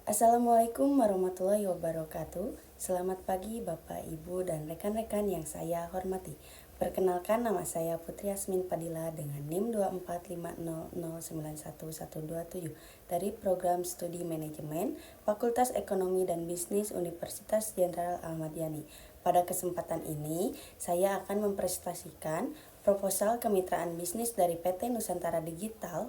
Assalamualaikum warahmatullahi wabarakatuh. Selamat pagi Bapak, Ibu, dan rekan-rekan yang saya hormati. Perkenalkan, nama saya Putri Yasmin Padilla dengan NIM 24500911127 dari Program Studi Manajemen Fakultas Ekonomi dan Bisnis Universitas Jenderal Ahmad Yani. Pada kesempatan ini, saya akan mempresentasikan proposal kemitraan bisnis dari PT Nusantara Digital,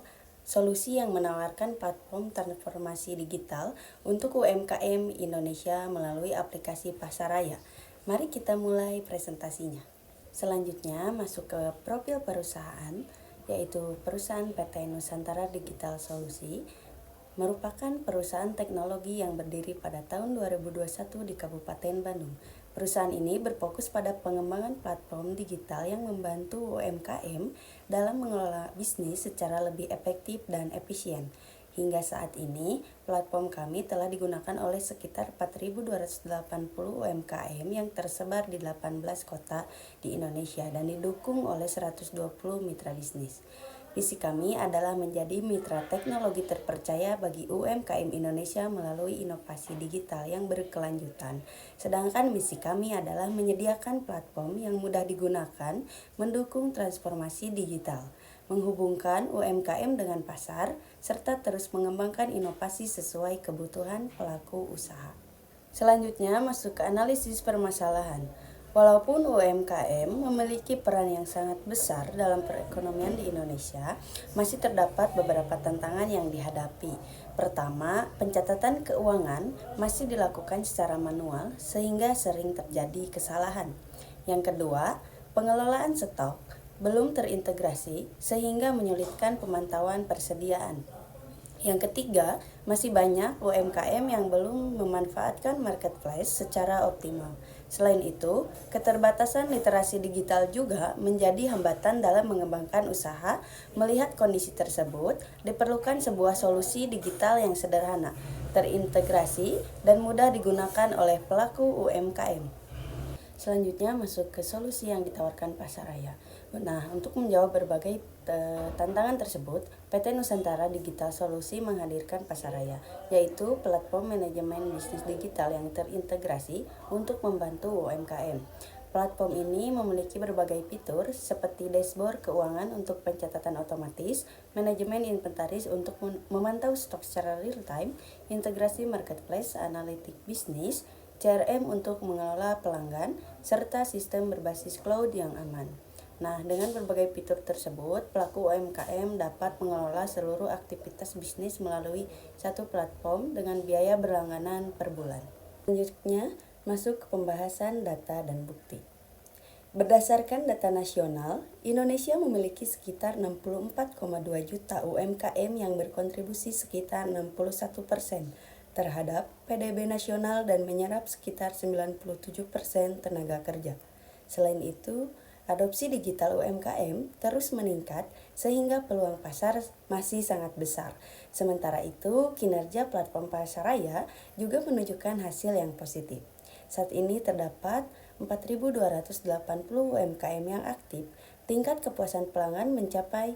solusi yang menawarkan platform transformasi digital untuk UMKM Indonesia melalui aplikasi Pasaraya. Mari kita mulai presentasinya. Selanjutnya masuk ke profil perusahaan, yaitu perusahaan PT Nusantara Digital Solusi, merupakan perusahaan teknologi yang berdiri pada tahun 2021 di Kabupaten Bandung. Perusahaan ini berfokus pada pengembangan platform digital yang membantu UMKM dalam mengelola bisnis secara lebih efektif dan efisien. Hingga saat ini, platform kami telah digunakan oleh sekitar 4.280 UMKM yang tersebar di 18 kota di Indonesia dan didukung oleh 120 mitra bisnis. Visi kami adalah menjadi mitra teknologi terpercaya bagi UMKM Indonesia melalui inovasi digital yang berkelanjutan. Sedangkan misi kami adalah menyediakan platform yang mudah digunakan, mendukung transformasi digital, menghubungkan UMKM dengan pasar, serta terus mengembangkan inovasi sesuai kebutuhan pelaku usaha. Selanjutnya masuk ke analisis permasalahan. Walaupun UMKM memiliki peran yang sangat besar dalam perekonomian di Indonesia, masih terdapat beberapa tantangan yang dihadapi. Pertama, pencatatan keuangan masih dilakukan secara manual sehingga sering terjadi kesalahan. Yang kedua, pengelolaan stok belum terintegrasi sehingga menyulitkan pemantauan persediaan. Yang ketiga, masih banyak UMKM yang belum memanfaatkan marketplace secara optimal. Selain itu, keterbatasan literasi digital juga menjadi hambatan dalam mengembangkan usaha. Melihat kondisi tersebut, diperlukan sebuah solusi digital yang sederhana, terintegrasi, dan mudah digunakan oleh pelaku UMKM. Selanjutnya masuk ke solusi yang ditawarkan Pasaraya. Nah, untuk menjawab berbagai tantangan tersebut, PT Nusantara Digital Solusi menghadirkan Pasaraya, yaitu platform manajemen bisnis digital yang terintegrasi untuk membantu UMKM. Platform ini memiliki berbagai fitur seperti dashboard keuangan untuk pencatatan otomatis, manajemen inventaris untuk memantau stok secara real time, integrasi marketplace, analitik bisnis, CRM untuk mengelola pelanggan, serta sistem berbasis cloud yang aman. Nah, dengan berbagai fitur tersebut, pelaku UMKM dapat mengelola seluruh aktivitas bisnis melalui satu platform dengan biaya berlangganan per bulan. Selanjutnya, masuk ke pembahasan data dan bukti. Berdasarkan data nasional, Indonesia memiliki sekitar 64,2 juta UMKM yang berkontribusi sekitar 61% terhadap PDB nasional dan menyerap sekitar 97% tenaga kerja. Selain itu, adopsi digital UMKM terus meningkat sehingga peluang pasar masih sangat besar. Sementara itu, kinerja platform Pasaraya juga menunjukkan hasil yang positif. Saat ini terdapat 4.280 UMKM yang aktif. Tingkat kepuasan pelanggan mencapai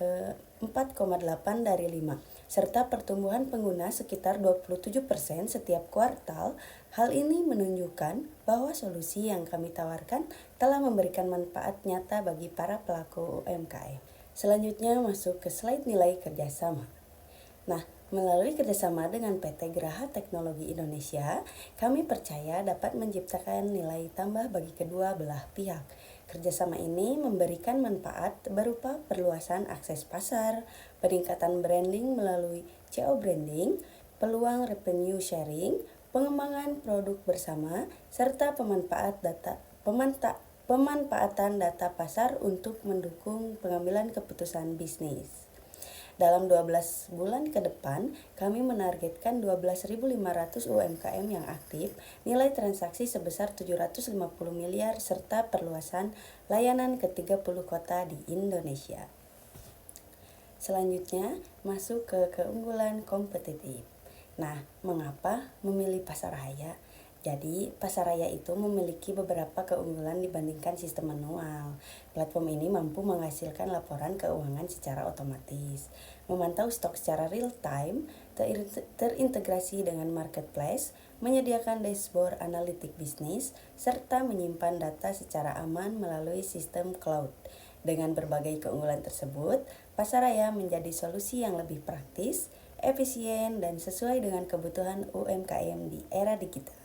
4,8 dari 5, serta pertumbuhan pengguna sekitar 27% setiap kuartal. Hal ini menunjukkan bahwa solusi yang kami tawarkan telah memberikan manfaat nyata bagi para pelaku UMKM. Selanjutnya masuk ke slide nilai kerjasama. Nah, melalui kerjasama dengan PT Geraha Teknologi Indonesia, kami percaya dapat menciptakan nilai tambah bagi kedua belah pihak. Kerjasama ini memberikan manfaat berupa perluasan akses pasar, peningkatan branding melalui CO branding, peluang revenue sharing, pengembangan produk bersama, serta pemanfaatan data pasar untuk mendukung pengambilan keputusan bisnis. Dalam 12 bulan ke depan, kami menargetkan 12.500 UMKM yang aktif, nilai transaksi sebesar 750 miliar, serta perluasan layanan ke 30 kota di Indonesia. Selanjutnya, masuk ke keunggulan kompetitif. Nah, mengapa memilih Pasaraya? Jadi, Pasaraya itu memiliki beberapa keunggulan dibandingkan sistem manual. Platform ini mampu menghasilkan laporan keuangan secara otomatis, memantau stok secara real time, terintegrasi dengan marketplace, menyediakan dashboard analitik bisnis, serta menyimpan data secara aman melalui sistem cloud. Dengan berbagai keunggulan tersebut, Pasaraya menjadi solusi yang lebih praktis, efisien, dan sesuai dengan kebutuhan UMKM di era digital.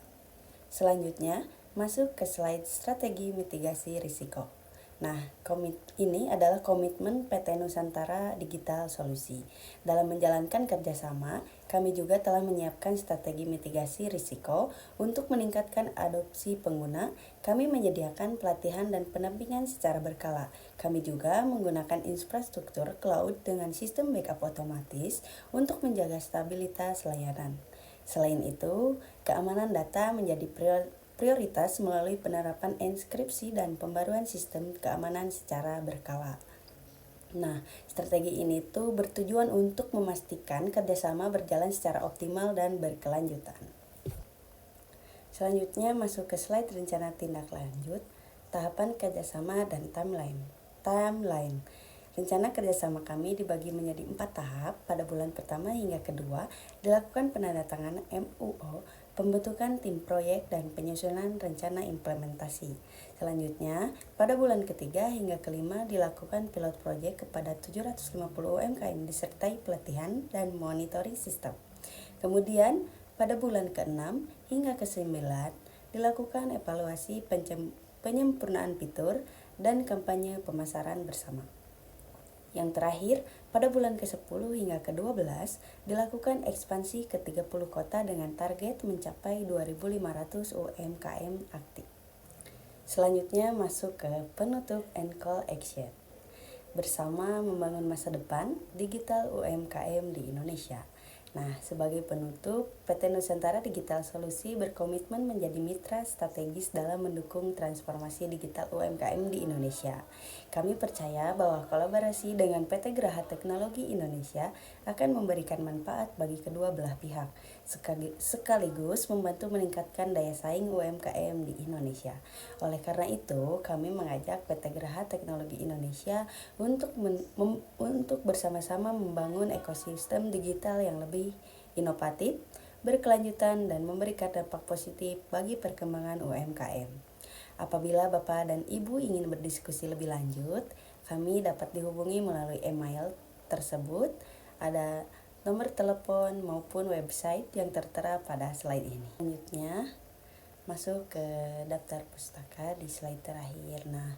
Selanjutnya, masuk ke slide strategi mitigasi risiko. Nah, ini adalah komitmen PT Nusantara Digital Solusi. Dalam menjalankan kerjasama, kami juga telah menyiapkan strategi mitigasi risiko untuk meningkatkan adopsi pengguna. Kami menyediakan pelatihan dan pendampingan secara berkala. Kami juga menggunakan infrastruktur cloud dengan sistem backup otomatis untuk menjaga stabilitas layanan. Selain itu, keamanan data menjadi prioritas melalui penerapan enkripsi dan pembaruan sistem keamanan secara berkala. Nah, strategi ini tuh bertujuan untuk memastikan kerjasama berjalan secara optimal dan berkelanjutan. Selanjutnya masuk ke slide rencana tindak lanjut, tahapan kerjasama dan timeline. Rencana kerjasama kami dibagi menjadi 4 tahap. Pada bulan pertama hingga kedua dilakukan penandatanganan MUO, pembentukan tim proyek, dan penyusunan rencana implementasi. Selanjutnya, pada bulan ketiga hingga kelima dilakukan pilot proyek kepada 750 UMKM disertai pelatihan dan monitoring sistem. Kemudian, pada bulan ke-6 hingga ke-9 dilakukan evaluasi penyempurnaan fitur dan kampanye pemasaran bersama. Yang terakhir, pada bulan ke-10 hingga ke-12 dilakukan ekspansi ke 30 kota dengan target mencapai 2.500 UMKM aktif. Selanjutnya masuk ke penutup and call action. Bersama membangun masa depan digital UMKM di Indonesia. Nah, sebagai penutup, PT Nusantara Digital Solusi berkomitmen menjadi mitra strategis dalam mendukung transformasi digital UMKM di Indonesia. Kami percaya bahwa kolaborasi dengan PT Geraha Teknologi Indonesia akan memberikan manfaat bagi kedua belah pihak, sekaligus membantu meningkatkan daya saing UMKM di Indonesia. Oleh karena itu, kami mengajak PT Geraha Teknologi Indonesia untuk bersama-sama membangun ekosistem digital yang lebih inovatif, berkelanjutan, dan memberikan dampak positif bagi perkembangan UMKM. Apabila Bapak dan Ibu ingin berdiskusi lebih lanjut, kami dapat dihubungi melalui email tersebut, ada nomor telepon maupun website yang tertera pada slide ini. Selanjutnya, masuk ke daftar pustaka di slide terakhir. Nah,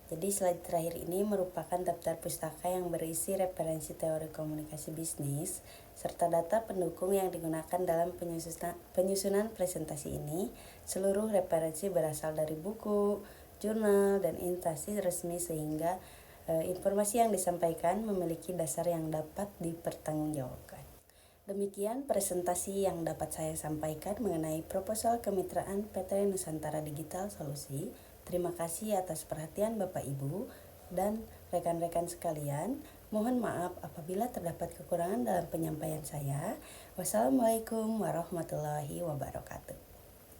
jadi slide terakhir ini merupakan daftar pustaka yang berisi referensi teori komunikasi bisnis serta data pendukung yang digunakan dalam penyusunan presentasi ini. Seluruh referensi berasal dari buku, jurnal, dan instansi resmi sehingga informasi yang disampaikan memiliki dasar yang dapat dipertanggungjawabkan. Demikian presentasi yang dapat saya sampaikan mengenai proposal kemitraan PT Nusantara Digital Solusi. Terima kasih atas perhatian Bapak Ibu dan rekan-rekan sekalian. Mohon maaf apabila terdapat kekurangan dalam penyampaian saya. Wassalamualaikum warahmatullahi wabarakatuh.